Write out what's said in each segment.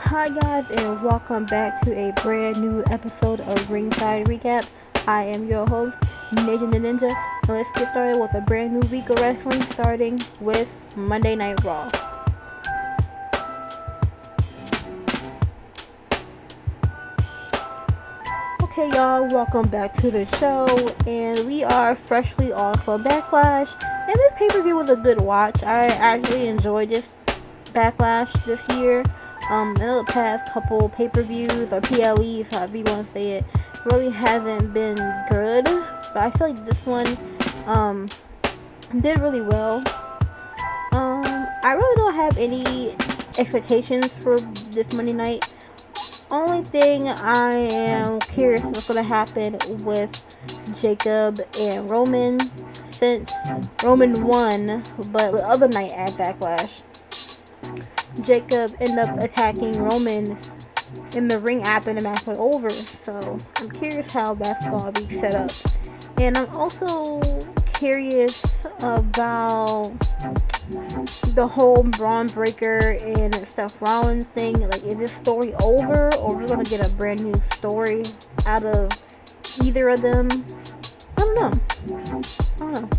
Hi guys, and welcome back to a brand new episode of Ringside Recap. I am your host, Nathan the Ninja, and let's get started with a brand new week of wrestling, starting with Monday Night Raw. Okay, y'all, welcome back to the show, and we are freshly off of Backlash, and this pay-per-view was a good watch. I actually enjoyed this Backlash this year. I know the past couple pay-per-views or PLEs, however you want to say it, really hasn't been good, but I feel like this one did really well. I really don't have any expectations for this Monday night. Only thing I am curious what's going to happen with Jacob and Roman, since Roman won, but the other night at Backlash, Jacob ended up attacking Roman in the ring after the match was over. So I'm curious how that's going to be set up. And I'm also curious about the whole Braun Breaker and Seth Rollins thing. Like, is this story over, or we're going to get a brand new story out of either of them? I don't know.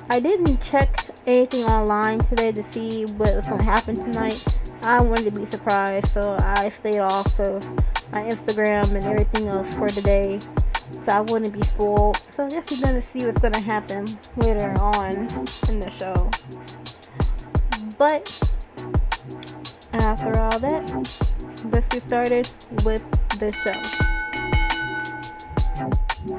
I didn't check anything online today to see what was going to happen tonight. I wanted to be surprised, so I stayed off of my Instagram and everything else for today, so I wouldn't be spoiled. So I guess we're going to see what's going to happen later on in the show. But after all that, let's get started with the show.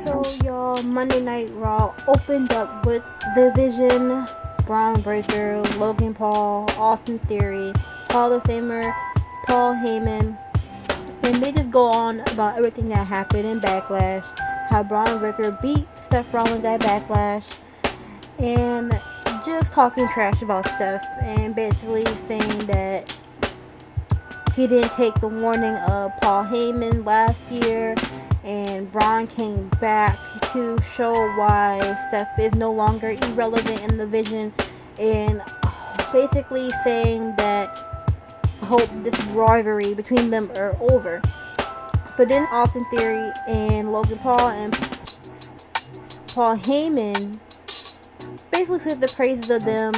So y'all, Monday Night Raw opened up with The Vision, Braun Breaker, Logan Paul, Austin Theory, Hall of Famer Paul Heyman, and they just go on about everything that happened in Backlash, how Braun Breaker beat Seth Rollins at Backlash, and just talking trash about Steph, and basically saying that he didn't take the warning of Paul Heyman last year, and Braun came back to show why Steph is no longer irrelevant in the Vision, and basically saying that I hope this rivalry between them are over. So then Austin Theory and Logan Paul and Paul Heyman basically said the praises of them,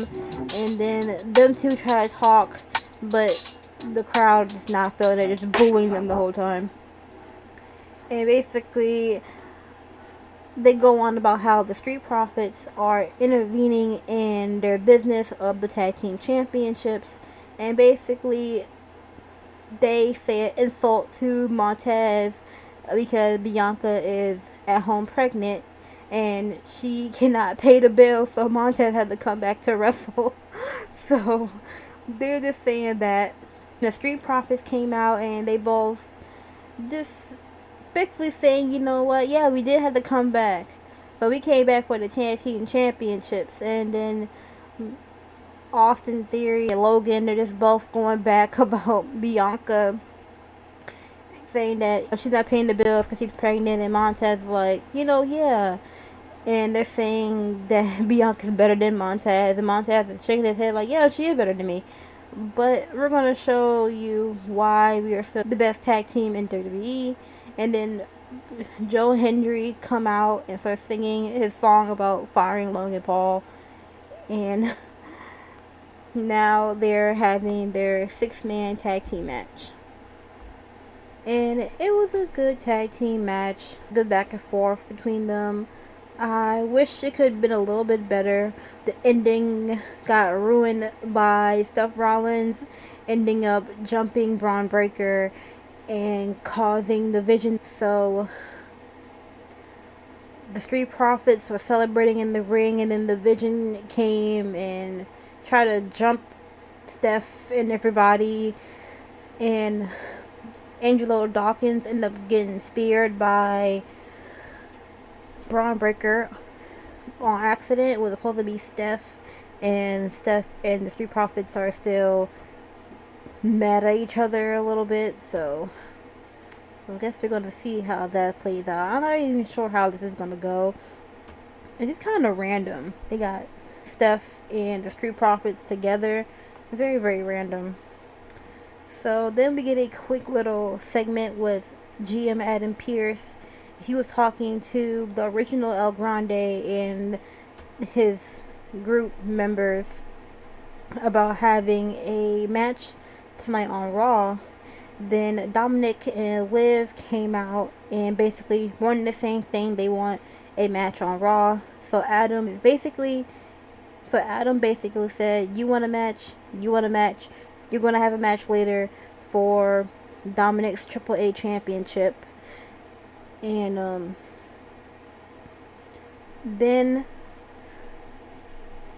and then them two try to talk, but the crowd is not feeling it, just booing them the whole time. And basically they go on about how the Street Profits are intervening in their business of the tag team championships, and basically they say an insult to Montez because Bianca is at home pregnant and she cannot pay the bill, so Montez had to come back to wrestle. So they're just saying that the Street Profits came out and they both just basically saying, you know what, yeah, we did have to come back, but we came back for the tag team championships. And then Austin Theory and Logan, they're just both going back about Bianca, saying that she's not paying the bills because she's pregnant, and Montez is like, yeah. And they're saying that Bianca's better than Montez, and Montez is shaking his head like, yeah, she is better than me. But we're going to show you why we are still the best tag team in WWE. And then Joe Hendry come out and start singing his song about firing Logan Paul. And now they're having their 6-man tag team match. And it was a good tag team match. Good back and forth between them. I wish it could have been a little bit better. The ending got ruined by Seth Rollins ending up jumping Braun Breaker and causing the Vision. So the Street Profits were celebrating in the ring, and then the Vision came and tried to jump Steph and everybody, and Angelo Dawkins ended up getting speared by Braun Breaker on accident. It was supposed to be Steph and the Street Profits are still mad at each other a little bit, so I guess we're going to see how that plays out. I'm not even sure how this is going to go. It's just kind of random. They got Steph and the Street Profits together. Very, very random. So then we get a quick little segment with GM Adam Pearce. He was talking to the original El Grande and his group members about having a match tonight on Raw. Then Dominic and Liv came out and basically wanted the same thing. They want a match on Raw. Adam basically said, "You want a match? You want a match? You're gonna have a match later for Dominic's AAA championship." And then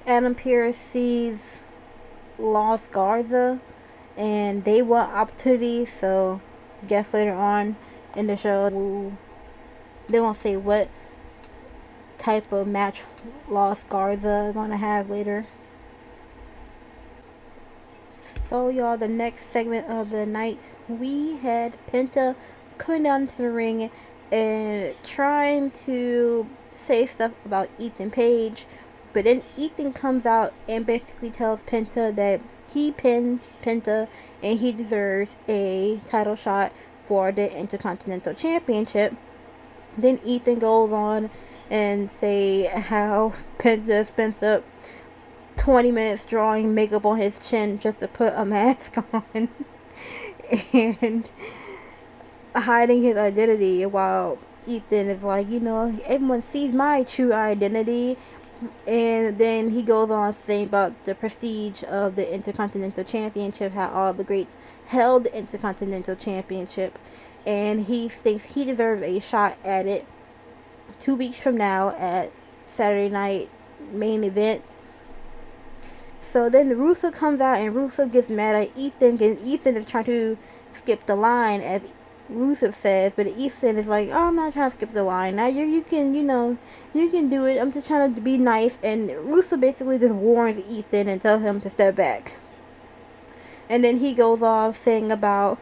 Adam Pearce sees Los Garza, and they want opportunity. So, guess later on in the show, they won't say what type of match Los Garza gonna have later. So, y'all, the next segment of the night, we had Penta coming down to the ring and trying to say stuff about Ethan Page, but then Ethan comes out and basically tells Penta that he pinned Penta and he deserves a title shot for the Intercontinental Championship. Then Ethan goes on and say how Penta spends up 20 minutes drawing makeup on his chin just to put a mask on and hiding his identity, while Ethan is like, everyone sees my true identity. And then he goes on saying about the prestige of the Intercontinental Championship, how all the greats held the Intercontinental Championship, and he thinks he deserves a shot at it 2 weeks from now at Saturday Night Main Event. So then Rusev comes out and Rusev gets mad at Ethan, and Ethan is trying to skip the line, as Rusev says, but Ethan is like, "Oh, I'm not trying to skip the line. Now you can do it. I'm just trying to be nice." And Rusev basically just warns Ethan and tells him to step back. And then he goes off saying about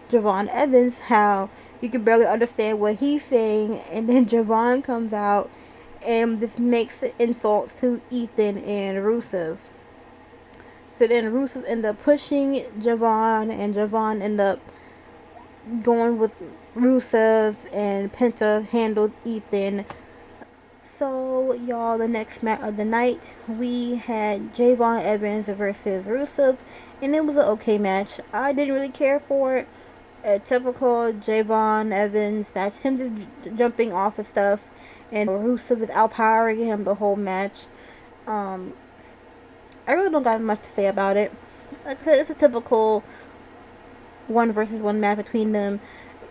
Javon Evans, how you can barely understand what he's saying. And then Javon comes out and just makes insults to Ethan and Rusev. So then Rusev ended up pushing Javon, and Javon ended up going with Rusev, and Penta handled Ethan. So, y'all, the next match of the night, we had Javon Evans versus Rusev, and it was an okay match. I didn't really care for it. A typical Javon Evans match, him just jumping off of stuff, and Rusev is outpowering him the whole match. I really don't got much to say about it. Like I said, it's a typical 1-versus-1 match between them.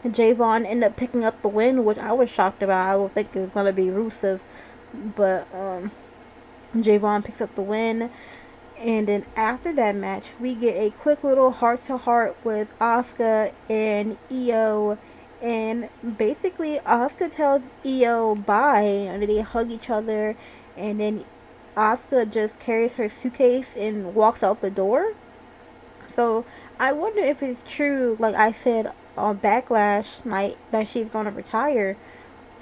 Javon ended up picking up the win, which I was shocked about. I would think it was going to be Rusev, but Javon picks up the win. And then after that match, we get a quick little heart-to-heart with Asuka and Io. And basically, Asuka tells Io bye, and they hug each other. And then Asuka just carries her suitcase and walks out the door. So I wonder if it's true, like I said on Backlash night, that she's going to retire.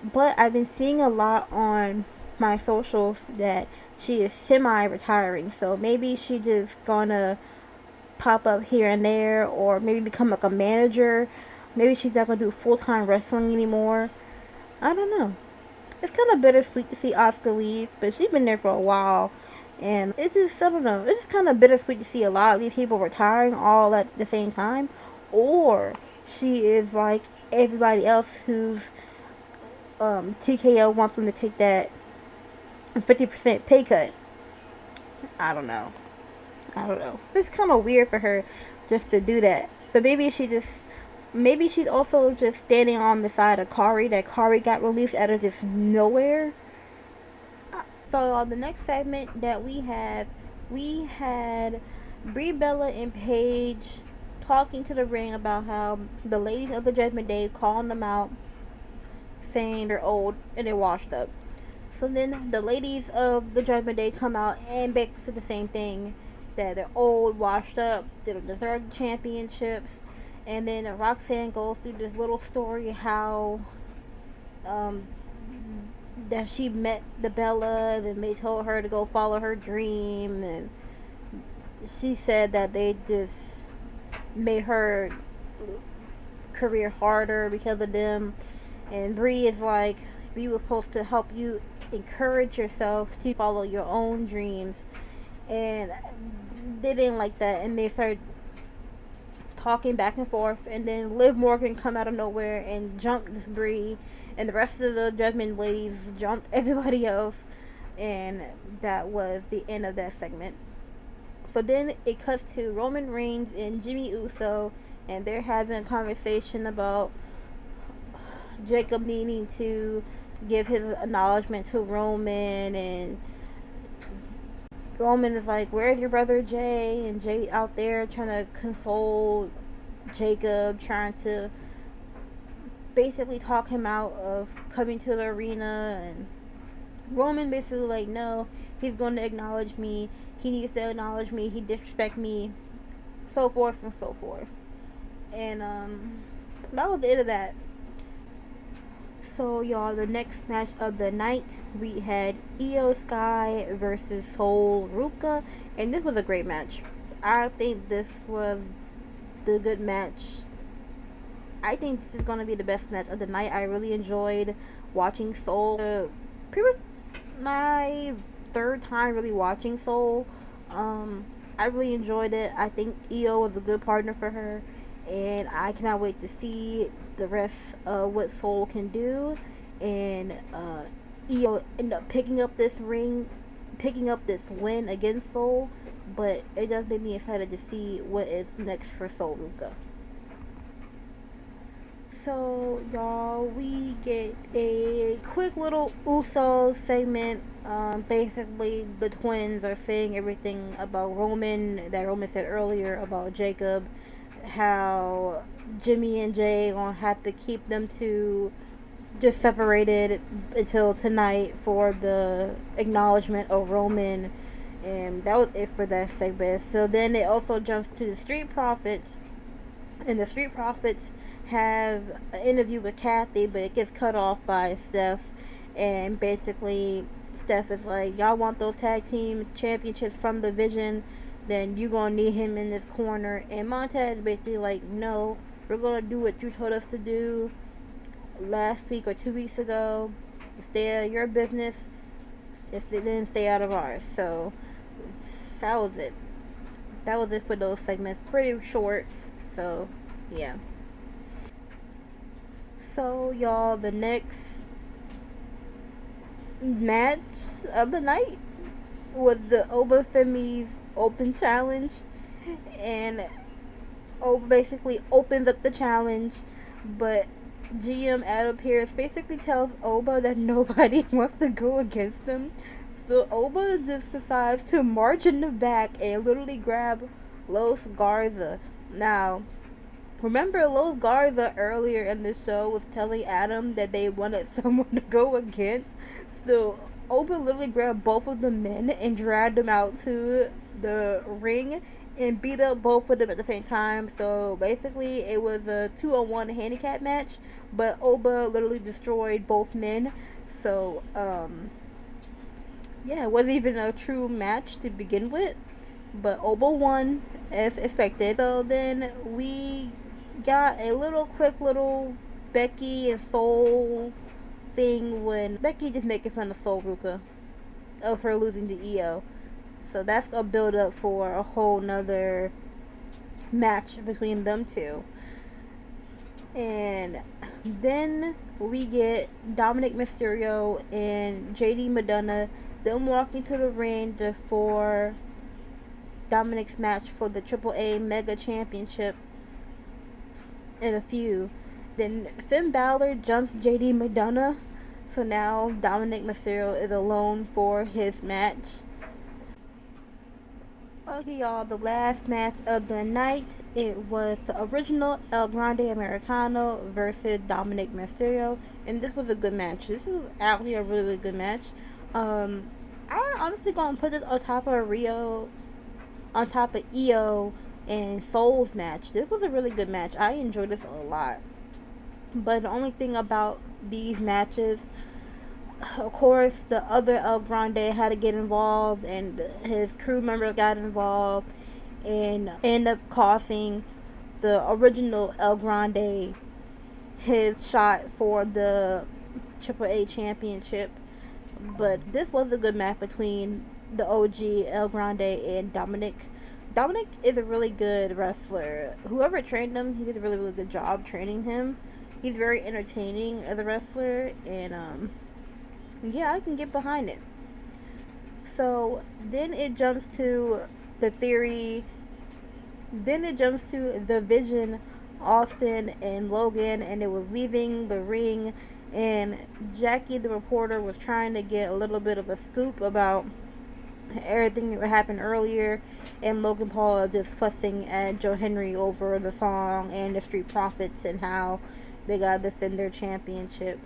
But I've been seeing a lot on my socials that she is semi-retiring. So maybe she just going to pop up here and there, or maybe become like a manager. Maybe she's not going to do full-time wrestling anymore. I don't know. It's kind of bittersweet to see Asuka leave, but she's been there for a while. And it's just, I don't know, it's just kind of bittersweet to see a lot of these people retiring all at the same time. Or she is like everybody else who's TKO wants them to take that 50% pay cut. I don't know. It's kind of weird for her just to do that. But maybe she's also just standing on the side of Kari, that Kari got released out of just nowhere. So on the next segment that we had Brie Bella and Paige talking to the ring about how the ladies of the Judgment Day calling them out, saying they're old and they're washed up. So then the ladies of the Judgment Day come out and basically say the same thing, that they're old, washed up, they don't deserve the championships. And then Roxanne goes through this little story how that she met the Bellas and they told her to go follow her dream, and she said that they just made her career harder because of them. And Bree is like, Bree was supposed to help you encourage yourself to follow your own dreams, and they didn't like that, and they started talking back and forth. And then Liv Morgan come out of nowhere and jumped this Bree, and the rest of the Judgment ladies jumped everybody else, and that was the end of that segment. So then it cuts to Roman Reigns and Jimmy Uso, and they're having a conversation about Jacob needing to give his acknowledgement to Roman, and Roman is like, "Where's your brother Jay?" And Jay out there trying to console Jacob, trying to basically talk him out of coming to the arena. And Roman basically like, no, he's going to acknowledge me. He needs to acknowledge me. He disrespect me, so forth and so forth. And that was the end of that. So y'all, the next match of the night, we had Io Sky versus Sol Ruka, and this was a great match. I think this was the good match. I think this is going to be the best match of the night. I really enjoyed watching Sol. Pretty much my third time really watching Sol. I really enjoyed it. I think Io was a good partner for her, and I cannot wait to see the rest of what Sol can do. And Io ended up picking up this win against Sol, but it does make me excited to see what is next for Sol Ruka. So y'all, we get a quick little Uso segment. Basically, the twins are saying everything about Roman that Roman said earlier about Jacob, how Jimmy and Jay gonna have to keep them two just separated until tonight for the acknowledgement of Roman, and that was it for that segment. So then it also jumps to the Street Profits, and the Street Profits have an interview with Kathy, but it gets cut off by Steph, and basically Steph is like, y'all want those tag team championships from the Vision, then you gonna need him in this corner. And Montez basically like, no, we're gonna do what you told us to do last week or 2 weeks ago. Stay out of your business, then stay out of ours. So that was it. That was it for those segments. Pretty short. So yeah. So y'all, the next match of the night was the Oba Femi's Open Challenge, and Oba basically opens up the challenge, but GM Adam Pearce basically tells Oba that nobody wants to go against him. So Oba just decides to march in the back and literally grab Los Garza. Now, remember Los Garza earlier in the show was telling Adam that they wanted someone to go against? So Oba literally grabbed both of the men and dragged them out to the ring and beat up both of them at the same time. So basically it was a 2-on-1 handicap match, but Oba literally destroyed both men. So yeah, it wasn't even a true match to begin with, but Oba won as expected. So then we got a quick little Becky and Sol thing when Becky just making fun of Sol Ruka of her losing to Io. So that's a build up for a whole nother match between them two. And then we get Dominic Mysterio and JD Madonna, them walking to the ring for Dominic's match for the AAA Mega Championship in a few. Then Finn Balor jumps JD Madonna, so now Dominic Mysterio is alone for his match. Okay, y'all, the last match of the night, it was the original El Grande Americano versus Dominic Mysterio, and this was a good match. This was actually a really, really good match. I honestly gonna put this on top of Io and Sol's match. This was a really good match. I enjoyed this a lot. But the only thing about these matches, of course, the other El Grande had to get involved, and his crew members got involved, and ended up costing the original El Grande his shot for the AAA championship. But this was a good match between the OG El Grande and Dominic. Dominic is a really good wrestler. Whoever trained him, he did a really, really good job training him. He's very entertaining as a wrestler, and yeah, I can get behind it. So then it jumps to the Theory. Then it jumps to the Vision, Austin and Logan, and it was leaving the ring, and Jackie the reporter was trying to get a little bit of a scoop about everything that happened earlier, and Logan Paul is just fussing at Joe Henry over the song and the Street Profits and how they gotta defend their championship.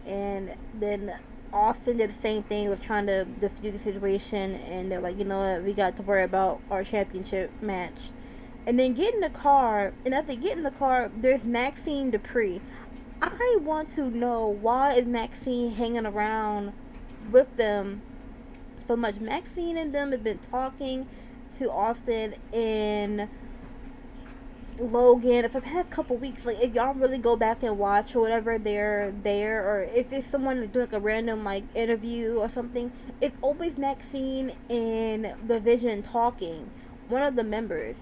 And then Austin did the same thing, was trying to defuse the situation, and they're like, you know what, we got to worry about our championship match. And then get in the car, and as they get in the car, there's Maxine Dupree. I want to know, why is Maxine hanging around with them so much? Maxine and them have been talking to Austin and Logan for the past couple weeks. Like, if y'all really go back and watch or whatever, they're there, or if it's someone that's doing like a random like interview or something, it's always Maxine and the Vision talking, one of the members,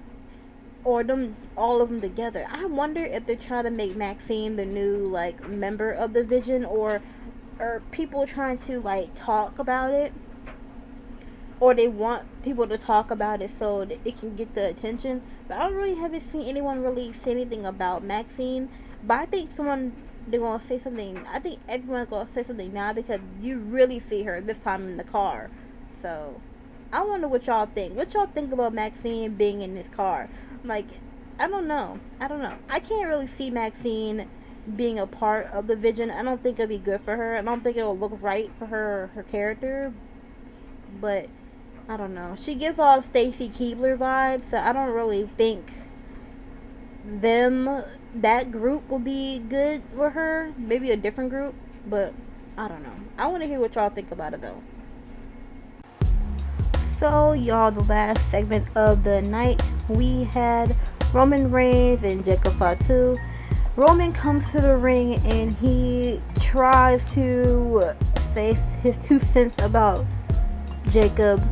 or them, all of them together. I wonder if they're trying to make Maxine the new like member of the Vision, or people trying to like talk about it, or they want people to talk about it so that it can get the attention. But I haven't seen anyone really say anything about Maxine. But I think they're gonna say something. I think everyone's gonna say something now, because you really see her this time in the car. So I wonder what y'all think. What y'all think about Maxine being in this car? Like, I don't know. I can't really see Maxine being a part of the Vision. I don't think it'll be good for her. I don't think it'll look right for her character. But I don't know. She gives off Stacy Keibler vibes, so I don't really think that group will be good for her. Maybe a different group, but I don't know. I want to hear what y'all think about it though. So, y'all, the last segment of the night, we had Roman Reigns and Jacob Fatu. Roman comes to the ring and he tries to say his 2 cents about Jacob,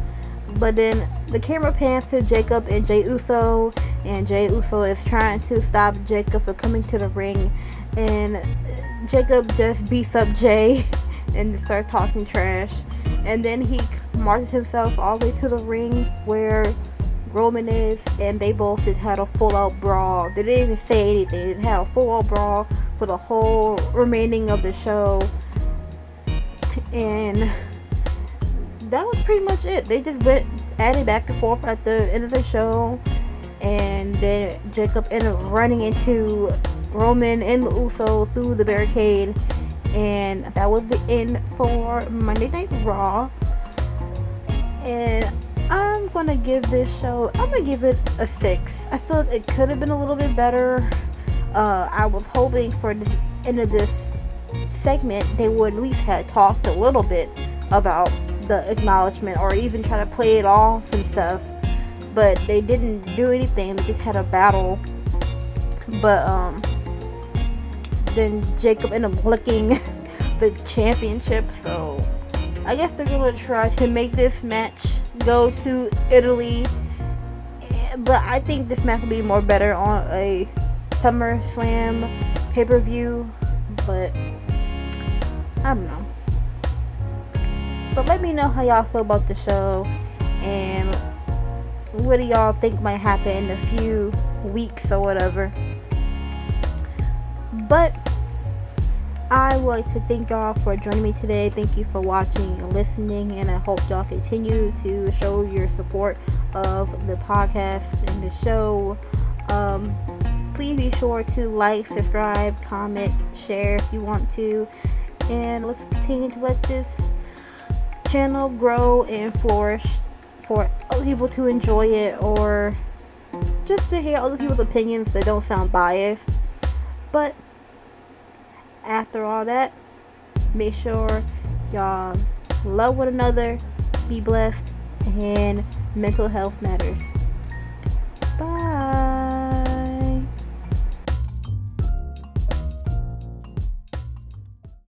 but then the camera pans to Jacob and Jey Uso, and Jey Uso is trying to stop Jacob from coming to the ring, and Jacob just beats up Jey and starts talking trash, and then he marches himself all the way to the ring where Roman is, and they both just had a full out brawl. They didn't even say anything. They just had a full out brawl for the whole remaining of the show, and that was pretty much it. They just went at it back and forth at the end of the show, and then Jacob ended up running into Roman and the Uso through the barricade, and that was the end for Monday Night Raw. And I'm gonna give this show, I'm gonna give it a 6. I feel like it could have been a little bit better. I was hoping for the end of this segment they would at least have talked a little bit about the acknowledgement, or even try to play it off and stuff, but they didn't do anything. They just had a battle, but then Jacob ended up licking the championship, so I guess they're gonna try to make this match go to Italy, but I think this match will be more better on a SummerSlam pay-per-view, but I don't know. But let me know how y'all feel about the show, and what do y'all think might happen in a few weeks or whatever. But I would like to thank y'all for joining me today. Thank you for watching and listening, and I hope y'all continue to show your support of the podcast and the show. Please be sure to like, subscribe, comment, share if you want to, and let's continue to let this channel grow and flourish for other people to enjoy it, or just to hear other people's opinions that don't sound biased. But after all that, make sure y'all love one another, be blessed, and mental health matters.